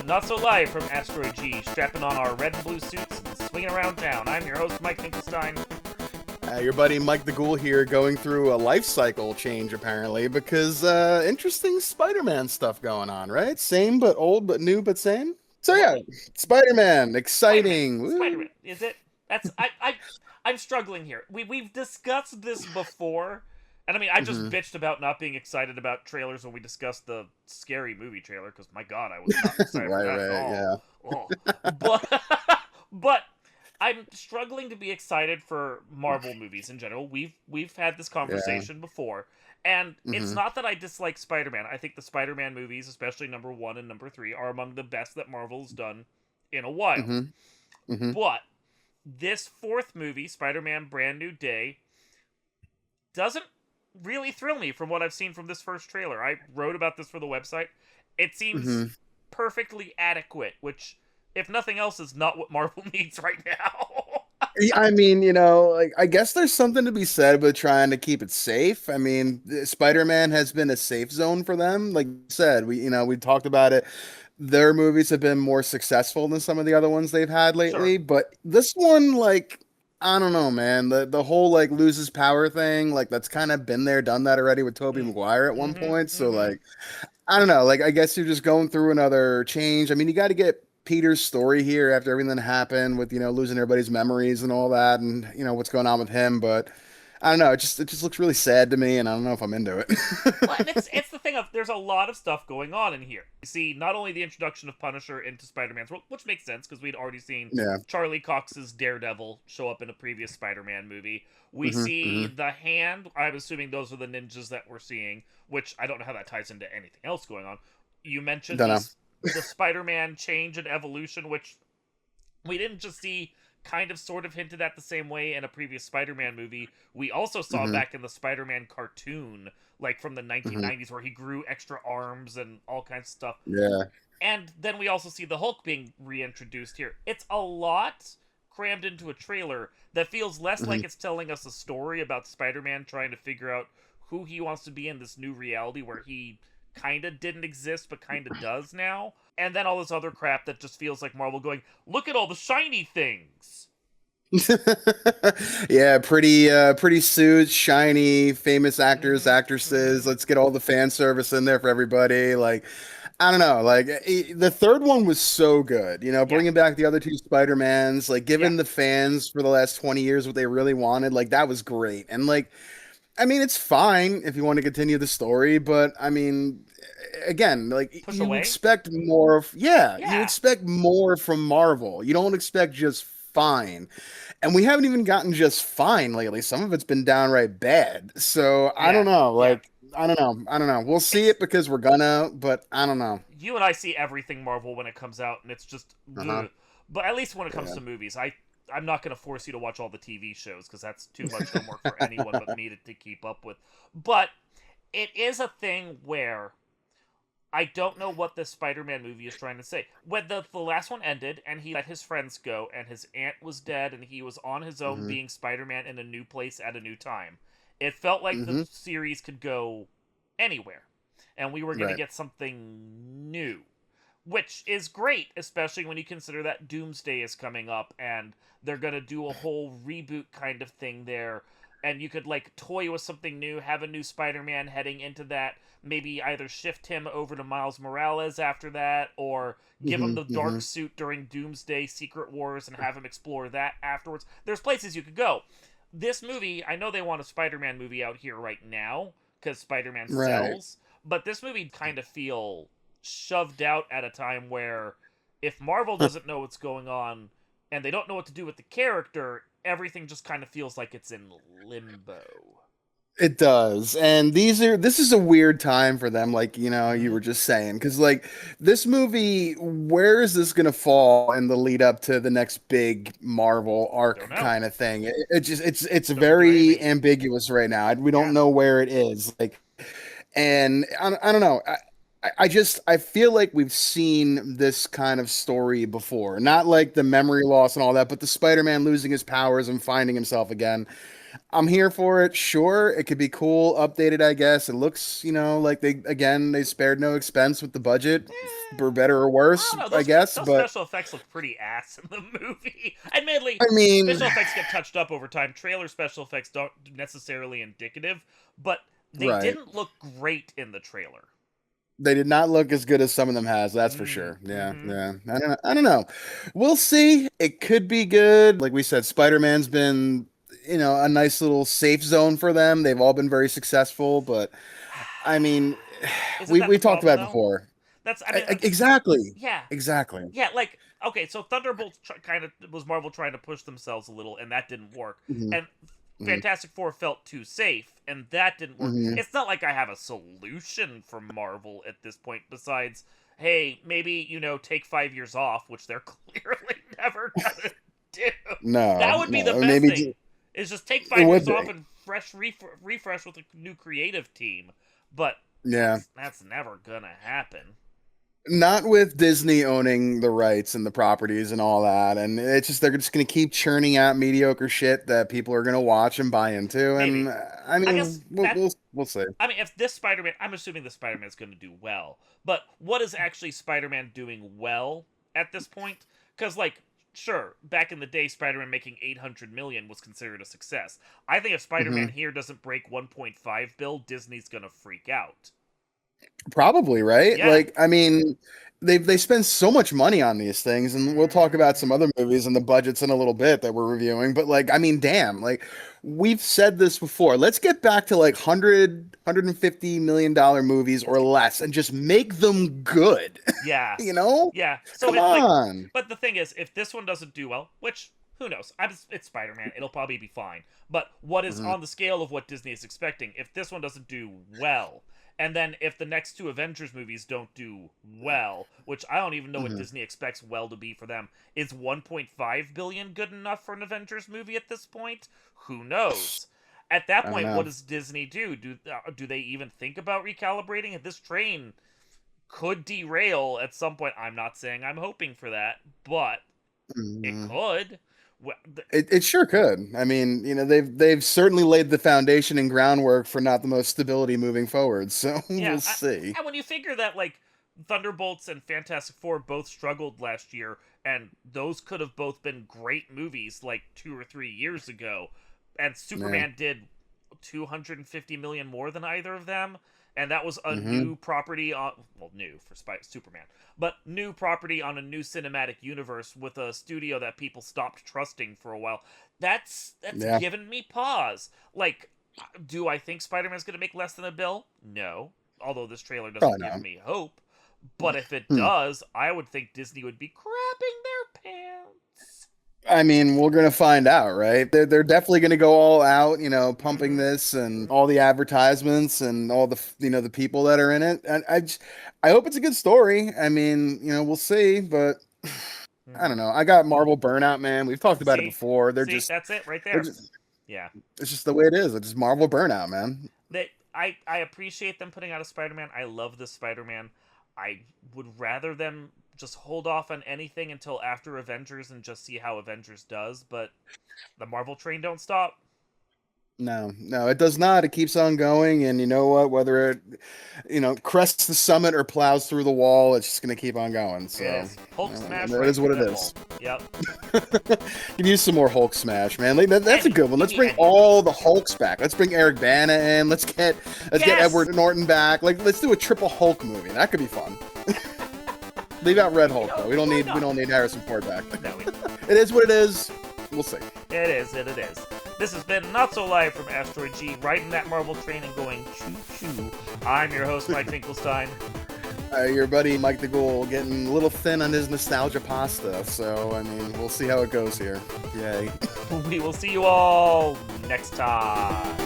Not so live from Asteroid G, strapping on our red and blue suits and swinging around town. I'm your host, Mike Finkelstein. Your buddy Mike the Ghoul here, going through a life cycle change apparently because interesting Spider-Man stuff going on, right? Same but old, but new but same. So What? yeah, Spider-Man, Spider-Man. exciting. Spider-Man. Woo. Is it? I'm struggling here. We've discussed this before, and I mean, I just hmm bitched about not being excited about trailers when we discussed the Scary Movie trailer because my God, I was not excited for Right, that at right, all. yeah. Oh, but but I'm struggling to be excited for Marvel movies in general. We've had this Yeah. conversation before, and it's hmm not that I dislike Spider-Man. I think the Spider-Man movies, especially number 1 and number 3, are among the best that Marvel's done in a while. hmm hmm But this fourth movie, Spider-Man Brand New Day, doesn't really thrill me from what I've seen from this first trailer. I wrote about this for the website. It seems hmm perfectly adequate, which, if nothing else, is not what Marvel needs right now. I mean, like I guess there's something to be said with trying to keep it safe. I mean, Spider-Man has been a safe zone for them. Like you said, we talked about it. Their movies have been more successful than some of the other ones they've had Sure. lately, but this one, like, I don't know, man. The whole like loses power thing, like that's kind of been there, done that already with Tobey Mm. Maguire at one Mm-hmm. point. So Mm-hmm. like I don't know. Like, I guess you're just going through another change. I mean, you got to get Peter's story here after everything that happened with, losing everybody's memories and all that, and what's going on with him. But I don't know. It just looks really sad to me, and I don't know if I'm into it. Well, and it's the thing of there's a lot of stuff going on in here. You see, not only the introduction of Punisher into Spider-Man's world, which makes sense because we'd already seen Yeah. Charlie Cox's Daredevil show up in a previous Spider-Man movie. We hmm see hmm the Hand. I'm assuming those are the ninjas that we're seeing, which I don't know how that ties into anything else going on. You mentioned Don't know. the Spider-Man change and evolution, which we didn't just see kind of sort of hinted at the same way in a previous Spider-Man movie. We also saw hmm back in the Spider-Man cartoon, like from the hmm 1990s, where he grew extra arms and all kinds of stuff. Yeah. And then we also see the Hulk being reintroduced here. It's a lot crammed into a trailer that feels less hmm like it's telling us a story about Spider-Man trying to figure out who he wants to be in this new reality where he kind of didn't exist but kind of does now. And then all this other crap that just feels like Marvel going, look at all the shiny things. Yeah, pretty suits, shiny, famous actors, Mm-hmm. actresses. Mm-hmm. Let's get all the fan service in there for everybody. Like, I don't know. Like the third one was so good. Yeah. Bringing back the other two Spider-Mans, like Yeah. giving the fans for the last 20 years what they really wanted. Like that was great. And like, I mean, it's fine if you want to continue the story, but I mean, again, like Push you away. expect more yeah, you Yeah. expect more from Marvel. You don't expect just fine. And we haven't even gotten just fine lately. Some of it's been downright bad. So I Yeah. don't know. Yeah. Like, I don't know. I don't know. We'll see It's it because we're gonna, but I don't know. you and I see everything Marvel when it comes out, and it's just. Uh-huh. Ugh. But at least when it comes Yeah. to movies, I'm not going to force you to watch all the TV shows because that's too much homework for anyone but me to keep up with. But it is a thing where I don't know what the Spider-Man movie is trying to say. When the last one ended and he let his friends go and his aunt was dead and he was on his own hmm being Spider-Man in a new place at a new time, it felt like the hmm series could go anywhere and we were going to Right. get something new, which is great, especially when you consider that Doomsday is coming up and they're going to do a whole reboot kind of thing there. And you could like toy with something new, have a new Spider-Man heading into that, maybe either shift him over to Miles Morales after that, or give him hmm the dark hmm suit during Doomsday Secret Wars and have him explore that afterwards. There's places you could go. This movie, I know they want a Spider-Man movie out here right now because Spider-Man Right. sells, but this movie kind of feel shoved out at a time where if Marvel doesn't know what's going on and they don't know what to do with the character, everything just kind of feels like it's in limbo. It does. And this is a weird time for them, like, you Mm-hmm. were just saying. Because, like, this movie, where is this gonna fall in the lead up to the next big Marvel Don't arc know. kind of thing? It just it's Doesn't do very anything. ambiguous right now. We don't Yeah. know where it is. Like, and I don't know. I feel like we've seen this kind of story before. Not like the memory loss and all that, but the Spider-Man losing his powers and finding himself again. I'm here for it. Sure, it could be cool, updated, I guess. It looks, like they spared no expense with the budget, for Eh, better or I worse, don't know. I guess. Those But special effects look pretty ass in the movie. Admittedly, I mean, special effects get touched up over time. Trailer special effects don't necessarily indicative, but they right. didn't look great in the trailer. They did not look as good as some of them has, that's for Mm, sure. Yeah, mm-hmm. yeah. I don't know. We'll see. It could be good. Like we said, Spider-Man's been, a nice little safe zone for them. They've all been very successful, but I mean, Isn't we that the we talked problem about it though? before. That's I mean Exactly. yeah. Exactly. Yeah, like okay, so Thunderbolts kind of was Marvel trying to push themselves a little, and that didn't work. Hmm. And Fantastic Four felt too safe, and that didn't work. Hmm. It's not like I have a solution for Marvel at this point, besides, hey, maybe take 5 years off, which they're clearly never gonna do. That No, would be the no. best Maybe thing. Is just take it 5 years would off be. and refresh with a new creative team. But Yeah. that's never gonna happen. Not with Disney owning the rights and the properties and all that. And it's just they're just going to keep churning out mediocre shit that people are going to watch and buy into. And Maybe. I I guess mean, we'll that we'll, we'll see. I mean, if this Spider-Man, I'm assuming the Spider-Man's going to do well. But what is actually Spider-Man doing well at this point? Because, like, sure, back in the day, Spider-Man making 800 million was considered a success. I think if Spider-Man Hmm. here doesn't break 1.5 bill, Disney's going to freak out. Probably, right? Yeah. Like, I mean, they spend so much money on these things, and we'll talk about Mm, some other movies and the budgets in a little bit that we're reviewing. But like, I mean, damn, like we've said this before. Let's get back to like 150 million dollar movies or less and just make them good. yeah. You know? Yeah. So Come it's like, on. but the thing is, if this one doesn't do well, which who knows? It's Spider-Man. It'll probably be fine. But what is Mhm. on the scale of what Disney is expecting? If this one doesn't do well, and then if the next two Avengers movies don't do well, which I don't even know what Mhm. Disney expects well to be for them, is 1.5 billion good enough for an Avengers movie at this point? Who knows? At that I don't point, what know. does Disney do? Do they even think about recalibrating? This train could derail at some point. I'm not saying I'm hoping for that, but it Mhm. could. It sure could. I mean, they've certainly laid the foundation and groundwork for not the most stability moving forward. So Yeah, we'll see. and when you figure that like Thunderbolts and Fantastic Four both struggled last year, and those could have both been great movies like 2 or 3 years ago, and Yeah. Superman did 250 million more than either of them, and that was a Hmm. new property on new for Superman, but new property on a new cinematic universe with a studio that people stopped trusting for a while. That's Yeah. given me pause. Like, do I think Spider-Man's going to make less than a bill? No, although this trailer doesn't Probably give not. me hope. But if it Hmm. does, I would think Disney would be crapping their pants. I mean, we're gonna find out, right? They're definitely gonna go all out, pumping Mm-hmm. this and all the advertisements and all the people that are in it. And I hope it's a good story. I mean, we'll see, but I don't Mm-hmm. know. I got Marvel burnout, man. We've talked about it See, before. that's it right They're there. just, Yeah, it's just the way it is. It's just Marvel burnout, man. I appreciate them putting out a Spider-Man. I love this Spider-Man. I would rather them just hold off on anything until after Avengers and just see how Avengers does. But the Marvel train don't stop. No, no, it does not. It keeps on going, and you know what? Whether it, crests the summit or plows through the wall, it's just gonna keep on going. It So, is Hulk smash it right is through what it that is. wall. Yep. Could use some more Hulk smash, man. Like, that's a Any good one. give Let's me bring any. all the Hulks back. Let's bring Eric Bana in. Let's get Yes. Edward Norton back. Like, let's do a triple Hulk movie. That could be fun. Leave out Red Hulk though. We don't Why need we not? don't need Harrison Ford back. No, It is what it is. We'll see. it is. It is. This has been Not So Live from Asteroid G, riding that Marvel train and going choo choo. I'm your host, Mike Finkelstein. Your buddy Mike the Ghoul getting a little thin on his nostalgia pasta. So I mean, we'll see how it goes here. Yay. We will see you all next time.